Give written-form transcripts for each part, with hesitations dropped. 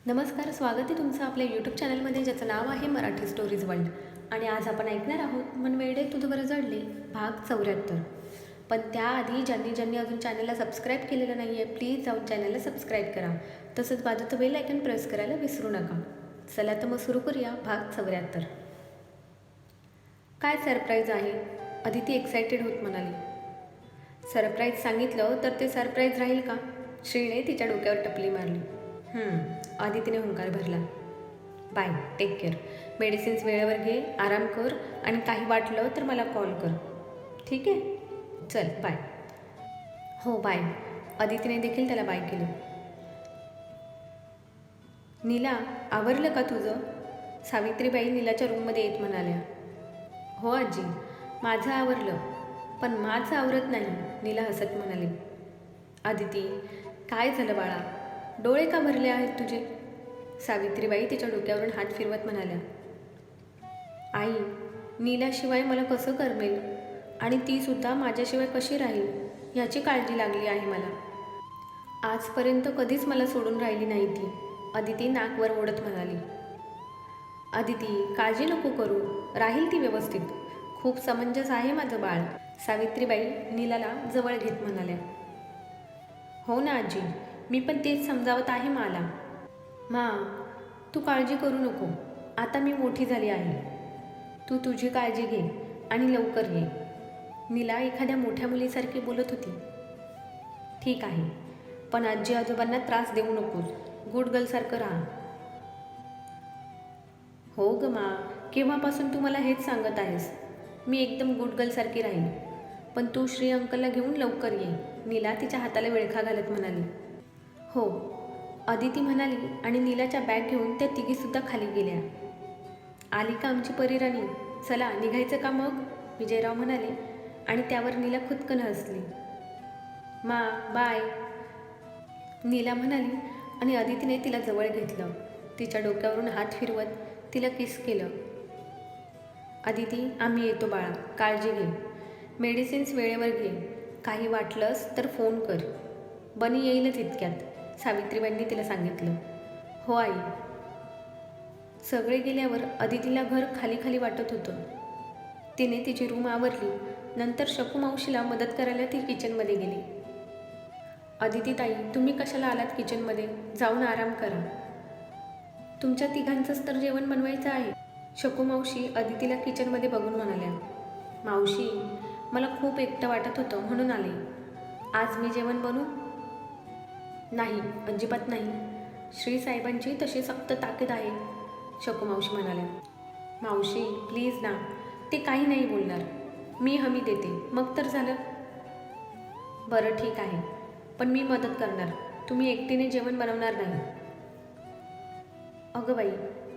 नमस्कार, स्वागत आहे तुमचं आपल्या यूट्यूब चॅनलमध्ये ज्याचं नाव आहे मराठी स्टोरीज वर्ल्ड. आणि आज आपण ऐकणार आहोत मन वेडे तुझवर जडले भाग 74. पण त्याआधी ज्यांनी अजून चॅनलला सबस्क्राईब केलेलं नाही आहे, प्लीज जाऊन चॅनलला सबस्क्राईब करा. तसंच बाजूचं बेल आयकन प्रेस करायला विसरू नका. चला तर मग सुरू करूया भाग 74. काय सरप्राईज आहे? अदिती एक्सायटेड होत म्हणाली. सरप्राईज सांगितलं तर ते सरप्राईज राहील का? श्रीने तिच्या डोक्यावर टपली मारली. आदितीने हुंकार भरला. Bye, take care. मेडिसिन्स वेळेवर घे, आराम कर आणि काही वाटलं तर मला कॉल कर. ठीक आहे? चल बाय. हो बाय. अदितीने देखील त्याला बाय केलं. नीला, आवरलं का तुझं? सावित्रीबाई नीलाच्या रूममध्ये येत म्हणाल्या. हो आजी, माझं आवरलं, पण माझं आवरत नाही, नीला हसत म्हणाली. अदिती, काय झालं बाळा? डोळे का भरले आहेत तुझे? सावित्रीबाई तिच्या डोक्यावरून हात फिरवत म्हणाल्या. आई, नीलाशिवाय मला कसं करमेल आणि तीसुद्धा माझ्याशिवाय कशी राहील याची काळजी लागली आहे मला. आजपर्यंत कधीच मला सोडून राहिली नाही ती, अदिती नाकवर ओढत म्हणाली. अदिती, काळजी नको करू, राहील ती व्यवस्थित. खूप समंजस आहे माझं बाळ, सावित्रीबाई नीलाला जवळ घेत म्हणाल्या. हो ना आजी, मी पण तेच समजावत आहे मला. मा, तू काळजी करू नको, आता मी मोठी झाली आहे. तू तुझी काळजी घे आणि लवकर ये. नीला एखाद्या मोठ्या मुलीसारखी बोलत होती. ठीक आहे, पण आजी आजोबांना त्रास देऊ नकोस, गुड गर्लसारखं राहा. हो ग मा, केव्हापासून तू मला हेच सांगत आहेस? मी एकदम गुड गर्लसारखी राहील, पण तू श्री अंकलला घेऊन लवकर ये, नीला तिच्या हाताला विळखा घालत म्हणाली. हो, अदिती म्हणाली आणि नीलाच्या बॅग घेऊन त्या तिघीसुद्धा खाली गेल्या. आली का आमची परीराणी? चला निघायचं का मग? विजयराव म्हणाले आणि त्यावर नीला खुदकन हसली. मा, बाय, नीला म्हणाली आणि अदितीने तिला जवळ घेतलं. तिच्या डोक्यावरून हात फिरवत तिला किस केलं. अदिती, आम्ही येतो बाळा, काळजी घे. मेडिसिन्स वेळेवर घे. काही वाटलंस तर फोन कर. बनी येईलच इतक्यात, सावित्रीबाईंनी तिला सांगितलं. हो आई. सगळे गेल्यावर अदितीला घर खाली खाली वाटत होतं. तिने तिची रूम आवरली. नंतर शकू मावशीला मदत करायला ती किचनमध्ये गेली. अदिती ताई, तुम्ही कशाला आलात किचनमध्ये? जाऊन आराम करा. तुमच्या तिघांचंच तर जेवण बनवायचं आहे, शकू मावशी अदितीला किचनमध्ये बघून म्हणाल्या. मावशी, मला खूप एकटं वाटत होतं म्हणून आले. आज मी जेवण बनवू? नाही, अजिबात नाही. श्री साहेबांची तशी सक्त ताकीद आहे, शकू मावशी म्हणाल्या. मावशी प्लीज ना, ते काही नाही बोलणार, मी हमी देते, मग तर झालं. बरं ठीक आहे, पण मी मदत करणार, तुम्ही एकटीने जेवण बनवणार नाही. अगं बाई,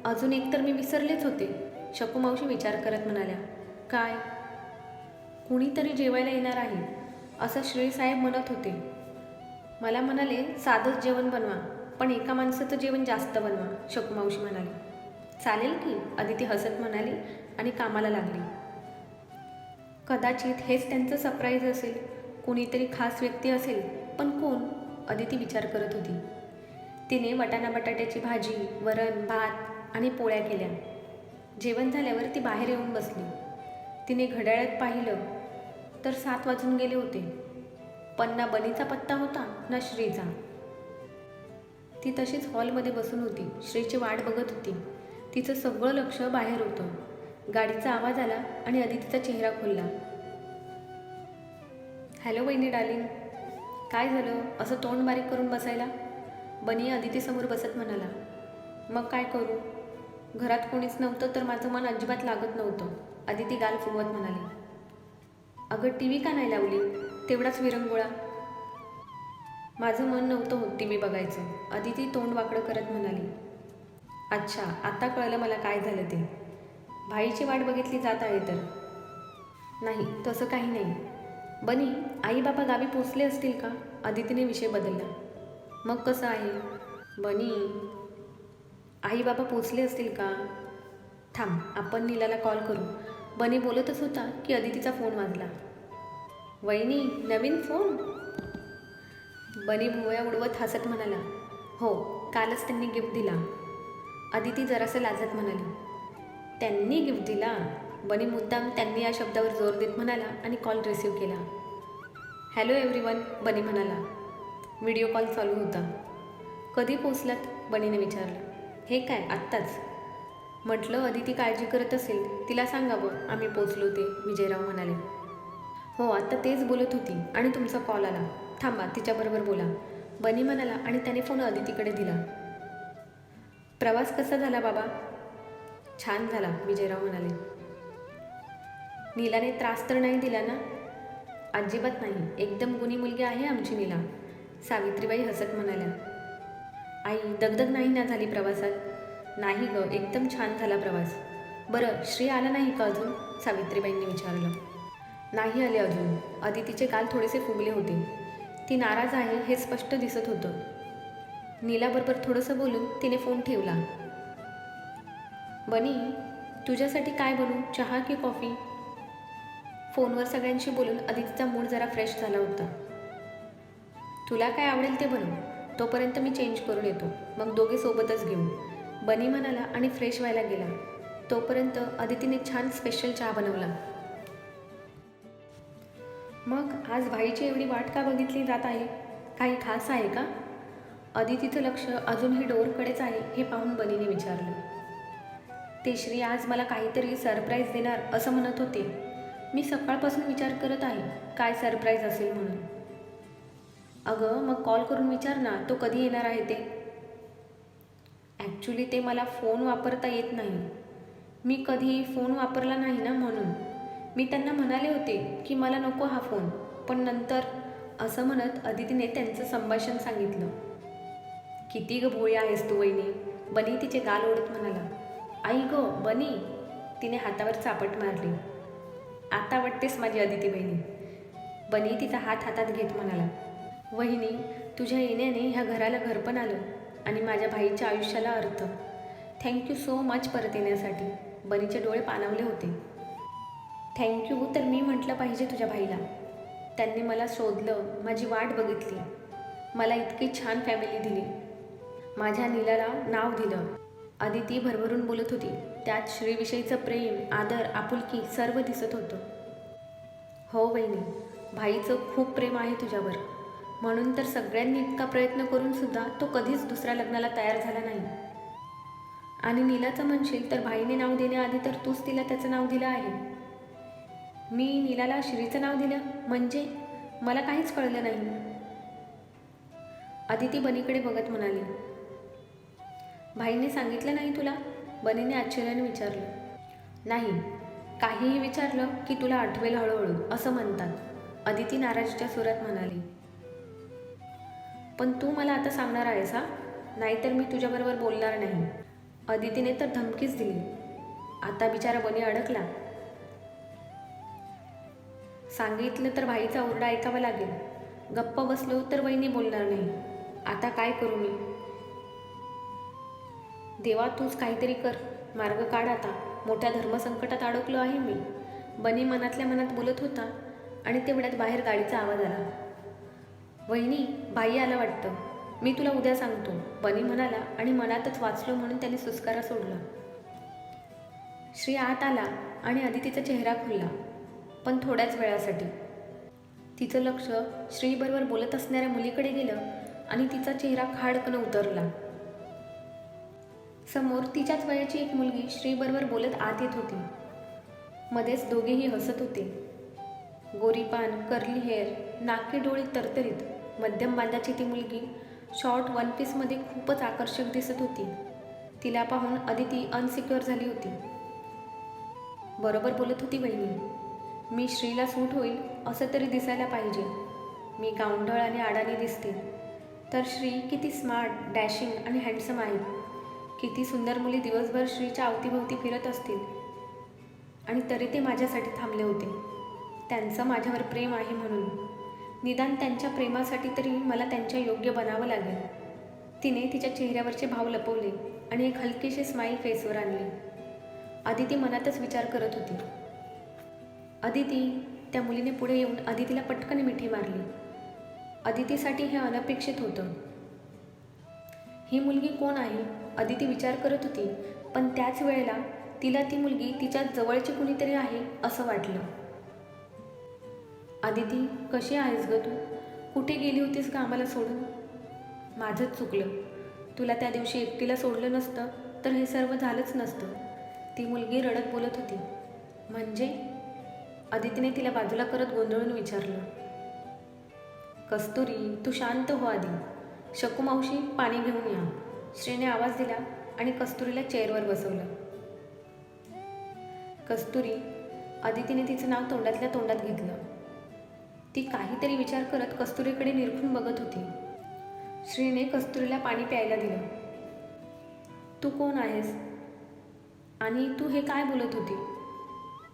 अजून एक तर मी विसरलेच होते, शकू मावशी विचार करत म्हणाल्या. काय? कुणीतरी जेवायला येणार आहे असं श्री साहेब म्हणत होते. मला म्हणाले साधंच जेवण बनवा, पण एका माणसाचं जेवण जास्त बनवा, शकू मावशी म्हणाली. चालेल की, अदिती हसत म्हणाली आणि कामाला लागली. कदाचित हेच त्यांचं सरप्राईज असेल, कुणीतरी खास व्यक्ती असेल, पण कोण? अदिती विचार करत होती. तिने वाटाणा बटाट्याची भाजी, वरण, भात आणि पोळ्या केल्या. जेवण झाल्यावर ती बाहेर येऊन बसली. तिने घड्याळात पाहिलं तर 7 वाजून गेले होते, पण ना बनीचा पत्ता होता ना श्रीचा. ती तशीच हॉलमध्ये बसून होती, श्रीची वाट बघत होती. तिचं सगळं लक्ष बाहेर होतं. गाडीचा आवाज आला आणि अदितीचा चेहरा खुलला. हॅलो वहिनी डार्लिंग, काय झालं असं तोंड बारीक करून बसायला? बनी अदितीसमोर बसत म्हणाला. मग काय करू, घरात कोणीच नव्हतं तर माझं मन अजिबात लागत नव्हतं, अदिती गाल फुगवत म्हणाली. अगं टी व्ही का नाही लावली? तेवढाच विरंगुळा. माझं मन नव्हतं होत टी व्ही बघायचं, अदिती तोंड वाकडं करत म्हणाली. अच्छा, आता कळलं मला काय झालं ते. भाईची वाट बघितली जात आहे तर? नाही, तसं काही नाही. बनी, आई बाबा गावी पोचले असतील का? अदितीने विषय बदलला. मग कसं आहे? बनी, आई बाबा पोचले असतील का? थांब, आपण नीलाला कॉल करू. बनी बोलतच होता की अदितीचा फोन वाजला. वहिनी, नवीन फोन? बनी भुवया उडवत हसत म्हणाला. हो, कालच त्यांनी गिफ्ट दिला. अदिती जरासं लाजत म्हणाली. त्यांनी गिफ्ट दिला? बनी मुद्दाम त्यांनी या शब्दावर जोर देत म्हणाला आणि कॉल रिसीव्ह केला. हॅलो एव्हरीवन, बनी म्हणाला. व्हिडिओ कॉल चालू होता. कधी पोचलात? बनीने विचारलं. हे काय आत्ताच? म्हटलं अदिती काळजी करत असेल, तिला सांगावं आम्ही पोचलो ते, विजयराव म्हणाले. हो, आता तेच बोलत होती आणि तुमचा कॉल आला. थांबा, तिच्याबरोबर बोला, बनी म्हणाला आणि त्याने फोन अदितीकडे दिला. प्रवास कसा झाला बाबा? छान झाला, विजयराव म्हणाले. नीलाने त्रास तर नाही दिला ना? अजिबात नाही, एकदम गुणी मुलगी आहे आमची नीला, सावित्रीबाई हसत म्हणाल्या. आई, दगदग नाही ना झाली प्रवासात? नाही ग, एकदम छान झाला प्रवास. बरं, श्री आला नाही का अजून? सावित्रीबाईंनी विचारलं. नाही आले अजून. अदितीचे गाल थोडेसे फुगले होते. ती नाराज आहे हे स्पष्ट दिसत होतं. नीलाबरोबर थोडंसं बोलून तिने फोन ठेवला. बनी, तुझ्यासाठी काय बनवू, चहा की कॉफी? फोनवर सगळ्यांशी बोलून अदितीचा मूड जरा फ्रेश झाला होता. तुला काय आवडेल ते बनव, तोपर्यंत मी चेंज करून येतो, मग दोघे सोबतच घेऊ, बनी म्हणाला आणि फ्रेश व्हायला गेला. तोपर्यंत अदितीने छान स्पेशल चहा बनवला. मग आज भाईची एवढी वाट का बघितली जात आहे? काही खास आहे का? अदितीचं लक्ष अजूनही डोअरकडेच आहे हे पाहून बनीने विचारलं. ते श्री आज मला काहीतरी सरप्राईज देणार असं म्हणत होते. मी सकाळपासून विचार करत आहे काय सरप्राईज असेल म्हणून. अगं, मग कॉल करून विचार ना तो कधी येणार आहे ते. ॲक्च्युली ते मला फोन वापरता येत नाही. मी कधी फोन वापरला नाही ना, म्हणून. मी त्यांना म्हणाले होते की मला नको हा फोन, पण नंतर, असं म्हणत अदितीने त्यांचं संभाषण सांगितलं. किती ग भोळी आहेस तू वहिनी, बनी तिचे गाल ओढत म्हणाला. आई ग बनी, तिने हातावर चापट मारली. आता वाटतेस माझी अदिती बहिणी, बनी तिचा हात हातात घेत म्हणाला. वहिनी, तुझ्या येण्याने ह्या घराला घर पण आलं आणि माझ्या भाईच्या आयुष्याला अर्थ. थँक्यू सो मच परत येण्यासाठी. बनीचे डोळे पाणावले होते. थँक्यू तर मी म्हटलं पाहिजे तुझ्या भाईला. त्यांनी मला शोधलं, माझी वाट बघितली, मला इतकी छान फॅमिली दिली, माझ्या नीलाला नाव दिलं. अदिती भरभरून बोलत होती. त्यात श्रीविषयीचं प्रेम, आदर, आपुलकी सर्व दिसत होतं. हो वहिनी, भाईचं खूप प्रेम आहे तुझ्यावर, म्हणून तर सगळ्यांनी इतका प्रयत्न करूनसुद्धा तो कधीच दुसऱ्या लग्नाला तयार झाला नाही. आणि नीलाचं म्हणशील तर भाईने नाव देण्याआधी तर तूच तिला त्याचं नाव दिलं आहे. मी नीलाला श्रीचं नाव दिलं म्हणजे? मला काहीच कळलं नाही. अदिती बनीकडे बघत म्हणाली. भाईने सांगितलं नाही तुला? बनीने आश्चर्याने विचारलं. नाही, काहीही विचारलं की तुला आठवेल हळूहळू असं म्हणतात, अदिती नाराजीच्या सुरात म्हणाली. पण तू मला आता सांगणार आहेस हा? नाहीतर मी तुझ्याबरोबर बोलणार नाही. अदितीने तर धमकीच दिली. आता बिचारा बनी अडकला. सांगितलं तर भाईचा ओरडा ऐकावा लागेल. गप्प बसलो तर वहिनी बोलणार नाही. आता काय करू मी? देवा, तूच काहीतरी कर, मार्ग काढ आता. मोठ्या धर्मसंकटात अडकलो आहे मी, बनी मनातल्या मनात बोलत होता. आणि तेवढ्यात बाहेर गाडीचा आवाज आला. वहिनी, भाई आला वाटतं, मी तुला उद्या सांगतो, बनी म्हणाला आणि मनातच वाचलो म्हणून त्याने सुस्कारा सोडला. श्री आत आला आणि अदितीचा चेहरा खुलला, पण थोड्याच वेळासाठी. तिचं लक्ष श्रीबरोबर बोलत असणाऱ्या मुलीकडे गेलं आणि तिचा चेहरा खाडकन उतरला. समोर तिच्याच वयाची एक मुलगी श्रीबरोबर बोलत आत येत होती. मध्येच दोघेही हसत होते. गोरीपान, कर्ली हेअर, नाके डोळे तरतरीत, मध्यम बांधाची ती मुलगी शॉर्ट वन पीसमध्ये खूपच आकर्षक दिसत होती. तिला पाहून अदिती अनसिक्युअर झाली होती. बरोबर बोलत होती वहिनी, मी श्रीला सूट होईल असं तरी दिसायला पाहिजे. मी गावंढळ आणि अडाणी दिसते, तर श्री किती स्मार्ट, डॅशिंग आणि हँडसम आहे. किती सुंदर मुली दिवसभर श्रीच्या अवतीभोवती फिरत असतील. आणि तरी ते माझ्यासाठी थांबले होते. त्यांचं माझ्यावर प्रेम आहे म्हणून. निदान त्यांच्या प्रेमासाठी तरी मला त्यांच्या योग्य बनावं लागेल. तिने तिच्या चेहऱ्यावरचे भाव लपवले आणि एक हलकीशी स्माईल फेसवर आणली. अदिती मनातच विचार करत होती. अदिती, त्या मुलीने पुढे येऊन अदितीला पटकन मिठी मारली. अदितीसाठी हे अनपेक्षित होतं. ही मुलगी कोण आहे? आदिती विचार करत होती, पण त्याच वेळेला तिला ती मुलगी तिच्या जवळची कुणीतरी आहे असं वाटलं. आदिती, कशी आहेस ग तू? कुठे गेली होतीस का आम्हाला सोडून? माझंच चुकलं. तुला त्या दिवशी एकटीला सोडलं नसतं तर हे सर्व झालंच नसतं. ती मुलगी रडत बोलत होती. म्हणजे? आदितीने तिला बाजूला करत गोंधळून विचारलं. कस्तुरी, तू शांत हो आधी. शकू मावशी, पाणी घेऊन या. श्रीने आवाज दिला आणि कस्तुरीला चेअरवर बसवलं. कस्तुरी, आदितीने तिचं नाव तोंडातल्या तोंडात घेतलं. ती काहीतरी विचार करत कस्तुरीकडे निरखून बघत होती. श्रीने कस्तुरीला पाणी प्यायला दिलं. तू कोण आहेस? आणि तू हे काय बोलत होती?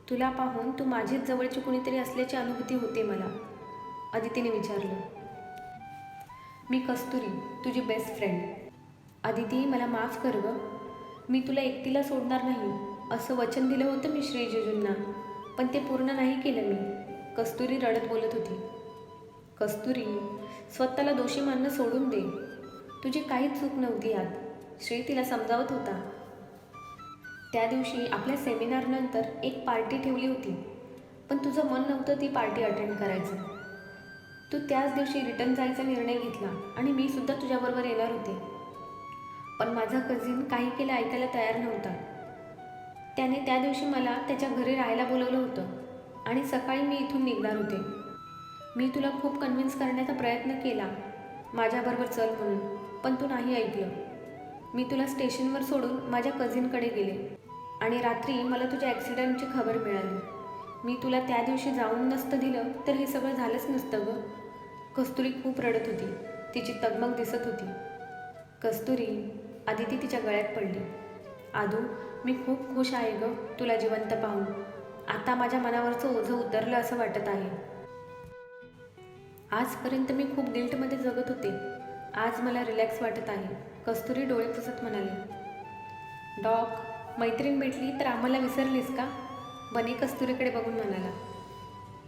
तुला पाहून तू माझीच जवळची कुणीतरी असल्याची अनुभूती होते मला, आदितीने विचारलं. मी कस्तुरी, तुझी बेस्ट फ्रेंड. आदिती, मला माफ कर गं. मी तुला एकटीला सोडणार नाही असं वचन दिलं होतं मी श्री जिजूंना, पण ते पूर्ण नाही केलं मी, कस्तुरी रडत बोलत होती. कस्तुरी, स्वतःला दोषी मानणं सोडून दे. तुझी काहीच चूक नव्हती यात, श्री तिला समजावत होता. त्या दिवशी आपल्या सेमिनारनंतर एक पार्टी ठेवली होती, पण तुझं मन नव्हतं ती पार्टी अटेंड करायचं. तू त्याच दिवशी रिटर्न जायचा निर्णय घेतला आणि मी सुद्धा तुझ्याबरोबर येणार होते. पण माझा कझिन काही केलं ऐकायला तयार नव्हता. त्याने त्या दिवशी मला त्याच्या घरी राहायला बोलवलं होतं आणि सकाळी मी इथून निघणार होते. मी तुला खूप कन्व्हिन्स करण्याचा प्रयत्न केला माझ्याबरोबर चल म्हणून, पण तू नाही ऐकलं. मी तुला स्टेशनवर सोडून माझ्या कझिनकडे गेले आणि रात्री मला तुझ्या ॲक्सिडेंटची खबर मिळाली. मी तुला त्या दिवशी जाऊन नसतं दिलं तर हे सगळं झालंच नसतं गं. कस्तुरी खूप रडत होती. तिची तगमग दिसत होती. कस्तुरी, आदिती तिच्या गळ्यात पडली. आदू, मी खूप खुश आहे गं तुला जिवंत पाहून. आता माझ्या मनावरचं ओझं उतरलं असं वाटत आहे. आजपर्यंत मी खूप गिल्टमध्ये जगत होते. आज मला रिलॅक्स वाटत आहे, कस्तुरी डोळे पुसत म्हणाली. डॉक, मैत्रीण भेटली तर आम्हाला विसरलीस का? बनी कस्तुरीकडे बघून म्हणाला.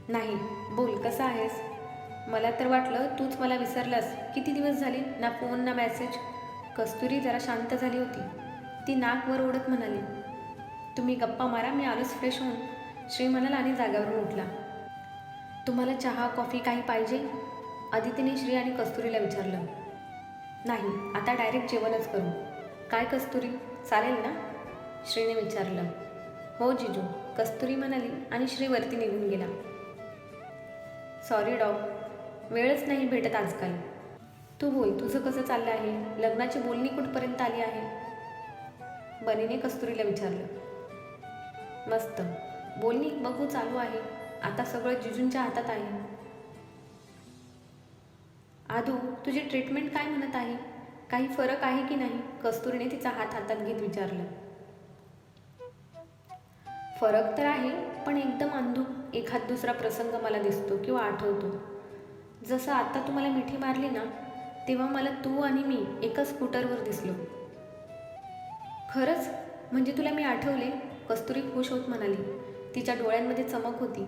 नाही, बोल, कसा आहेस? मला तर वाटलं तूच मला विसरलास. किती दिवस झाले, ना फोन ना मेसेज. कस्तुरी जरा शांत झाली होती. ती नाक वर ओढत म्हणाली. तुम्ही गप्पा मारा, मी आलोच फ्रेश होऊन, श्री म्हणाला आणि जागावरून उठला. तुम्हाला चहा कॉफी काही पाहिजे? आदितीने श्री आणि कस्तुरीला विचारलं. नाही, आता डायरेक्ट जेवणच करू. काय कस्तुरी, चालेल ना? श्रीने विचारलं. हो जिजू, कस्तुरी म्हणाली आणि श्री वरती निघून गेला. सॉरी डॉग, वेळच नाही भेटत आजकाल. तू बोल, तुझं कसं चाललं आहे? लग्नाची बोलणी कुठपर्यंत आली आहे? बनीने कस्तुरीला विचारलं. मस्त, बोलणी बघू चालू आहे. आता सगळं जिजूंच्या हातात आहे. आदू, तुझी ट्रीटमेंट काय म्हणत आहे? काही फरक आहे की नाही? कस्तुरीने तिचा हात हातात घेत विचारलं. फरक तर आहे, पण एकदम अंधूक एखाद दुसरा प्रसंग मला दिसतो किंवा आठवतो. जसं आता तू मला मिठी मारली ना, तेव्हा मला तू आणि मी एका स्कूटरवर दिसलो. खरंच? म्हणजे तुला मी आठवले? कस्तुरी खुश होत म्हणाली. तिच्या डोळ्यांमध्ये चमक होती.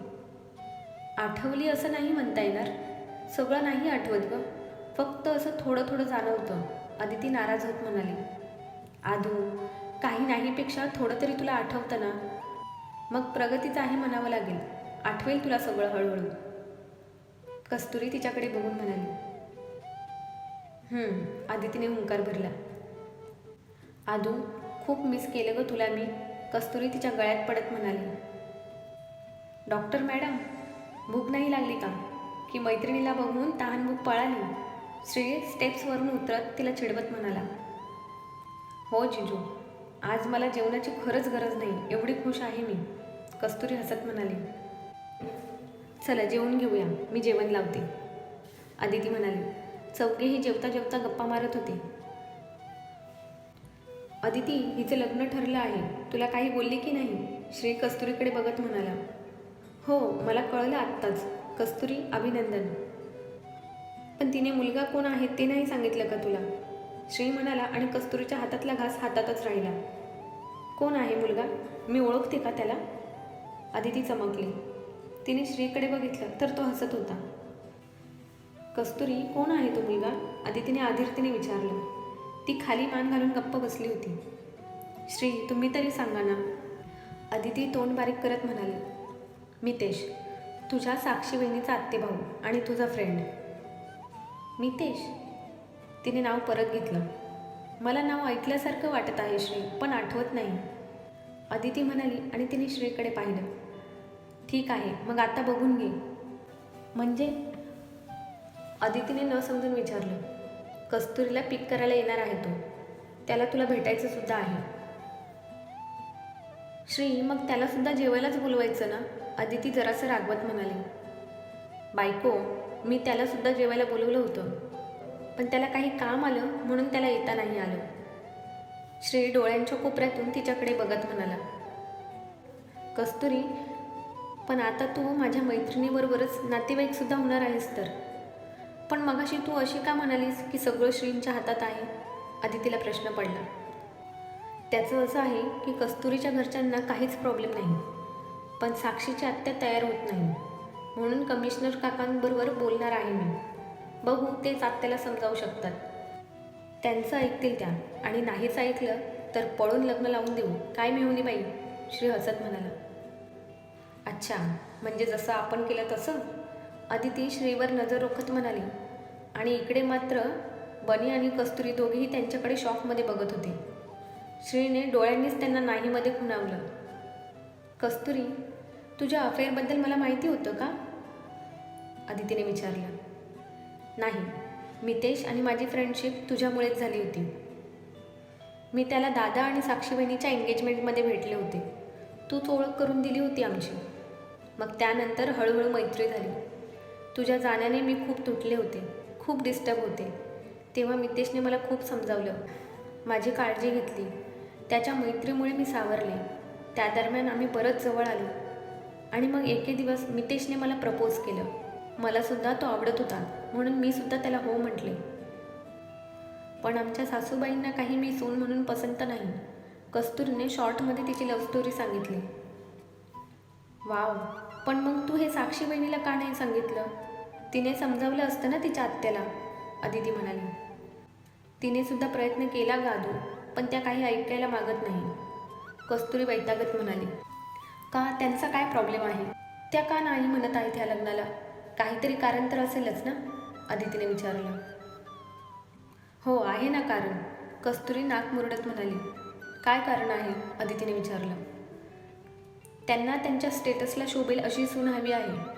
आठवली असं नाही म्हणता येणार. सगळं नाही आठवत गं, फक्त असं थोडं थोडं जाणवतं, आदिती नाराज होत म्हणाली. आदू, काही नाहीपेक्षा थोडं तरी तुला आठवतं ना. मग प्रगतीचं आहे म्हणावं लागेल. आठवेल तुला सगळं हळूहळू. कस्तुरी तिच्याकडे बघून म्हणाली. आदितीने हुंकार भरला. आदू, खूप मिस केलं गं तुला मी, कस्तुरी तिच्या गळ्यात पडत म्हणाली. डॉक्टर मॅडम, भूक नाही लागली का? की मैत्रिणीला बघून तहानभूक पळाली? श्री स्टेप्सवरून उतरत तिला चिडवत म्हणाला. हो जिजू, आज मला जेवणाची खरंच गरज नाही, एवढी खुश आहे मी, कस्तुरी हसत म्हणाली. चला जेवून घेऊया, मी जेवण लावते, आदिती म्हणाली. चौघेही जेवता जेवता गप्पा मारत होते. अदिती, हिचं लग्न ठरलं आहे, तुला काही बोलली की नाही? श्री कस्तुरीकडे बघत म्हणाला. हो, मला कळलं आत्ताच. कस्तुरी, अभिनंदन. पण तिने मुलगा कोण आहे ते नाही सांगितलं का तुला? श्री म्हणाला आणि कस्तुरीच्या हातातला घास हातातच राहिला. कोण आहे मुलगा? मी ओळखते का त्याला? अदिती चमकली. तिने श्रीकडे बघितलं तर तो हसत होता. कस्तुरी, कोण आहे तो मुलगा? अदितीने आधीरतीने विचारलं. ती खाली मान घालून गप्प बसली होती. श्री, तुम्ही तरी सांगा ना. अदिती तोंड बारीक करत म्हणाली, मितेश, तुझ्या साक्षी वहिनीचा आत्तेभाऊ आणि तुझा फ्रेंड. मितेश? तिने नाव परत घेतलं. मला नाव ऐकल्यासारखं वाटत आहे श्री, पण आठवत नाही. अदिती म्हणाली आणि तिने श्रीकडे पाहिलं. ठीक आहे, मग आता बघून घे. म्हणजे? अदितीने न समजून विचारलं. कस्तुरीला पिक करायला येणार आहे तो. त्याला तुला भेटायचं सुद्धा आहे. श्री, मग त्यालासुद्धा जेवायलाच बोलवायचं ना? अदिती जरासं रागवत म्हणाली. बायको, मी त्यालासुद्धा जेवायला बोलवलं होतं, पण त्याला काही काम आलं म्हणून त्याला येता नाही आलं. श्री डोळ्यांच्या कोपऱ्यातून तिच्याकडे बघत म्हणाला. कस्तुरी, पण आता तू माझ्या मैत्रिणीबरोबरच नातेवाईकसुद्धा होणार आहेस तर. पण मगाशी तू अशी का म्हणालीस की सगळं श्रींच्या हातात आहे? अदितीला प्रश्न पडला. त्याचं असं आहे की कस्तुरीच्या घरच्यांना काहीच प्रॉब्लेम नाही, पण साक्षीची आत्या तयार होत नाही, म्हणून कमिशनर काकांबरोबर बोलणार आहे मी. बघू, तेच आत्याला समजावू शकतात. त्यांचं ऐकतील त्या, आणि नाहीच ऐकलं तर पळून लग्न लावून देऊ. काय मिळवणी बाई? श्री हसत म्हणाला. अच्छा, म्हणजे जसं आपण केलं तसं? अदिती श्रीवर नजर रोखत म्हणाली. आणि इकडे मात्र बनी आणि कस्तुरी दोघेही त्यांच्याकडे शॉकमध्ये बघत होते. श्रीने डोळ्यांनीच त्यांना नाहीमध्ये खुणावलं. कस्तुरी, तुझ्या अफेअरबद्दल मला माहिती होतं का? अदितीने विचारलं. नाही, मितेश आणि माझी फ्रेंडशिप तुझ्यामुळेच झाली होती. मी त्याला दादा आणि साक्षी बहिणीच्या एंगेजमेंटमध्ये भेटले होते. तूच ओळख करून दिली होती आमची. मग त्यानंतर हळूहळू मैत्री झाली. तुझ्या जाण्याने मी खूप तुटले होते, खूप डिस्टर्ब होते. तेव्हा मितेशने मला खूप समजावलं, माझी काळजी घेतली. त्याच्या मैत्रीमुळे मी सावरले. त्या दरम्यान आम्ही परत जवळ आलो. आणि मग एके दिवस मितेशने मला प्रपोज केलं. मलासुद्धा तो आवडत होता, म्हणून मी सुद्धा त्याला हो म्हटले. पण आमच्या सासूबाईंना काही मी सून म्हणून पसंत नाही. कस्तुरीने शॉर्टमध्ये तिची लव्ह स्टोरी सांगितली. वाव, पण मग तू हे साक्षी बहिणीला का नाही सांगितलं? तिने समजावलं असतं ना तिच्या आत्याला, अदिती म्हणाली. तिने सुद्धा प्रयत्न केला गादू, पण त्या काही ऐकायला मागत नाही. कस्तुरी वैतागत म्हणाली. का, त्यांचा काय प्रॉब्लेम आहे? त्या का नाही म्हणत आहेत ह्या लग्नाला? काहीतरी कारण तर असेलच ना? अदितीने विचारलं. हो, आहे ना कारण, कस्तुरी नाक मुरडत म्हणाली. काय कारण आहे? अदितीने विचारलं. त्यांना त्यांच्या स्टेटसला शोभेल अशी सून हवी आहे.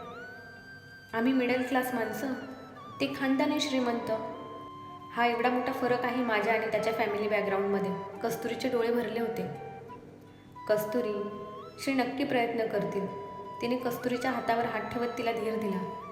आम्ही मिडल क्लास माणसं, ते खानदानी श्रीमंत. हा एवढा मोठा फरक आहे माझ्या आणि त्याच्या फॅमिली बॅकग्राऊंडमध्ये. कस्तुरीचे डोळे भरले होते. कस्तुरी, श्री नक्की प्रयत्न करतील. तिने कस्तुरीच्या हातावर हात ठेवत तिला धीर दिला.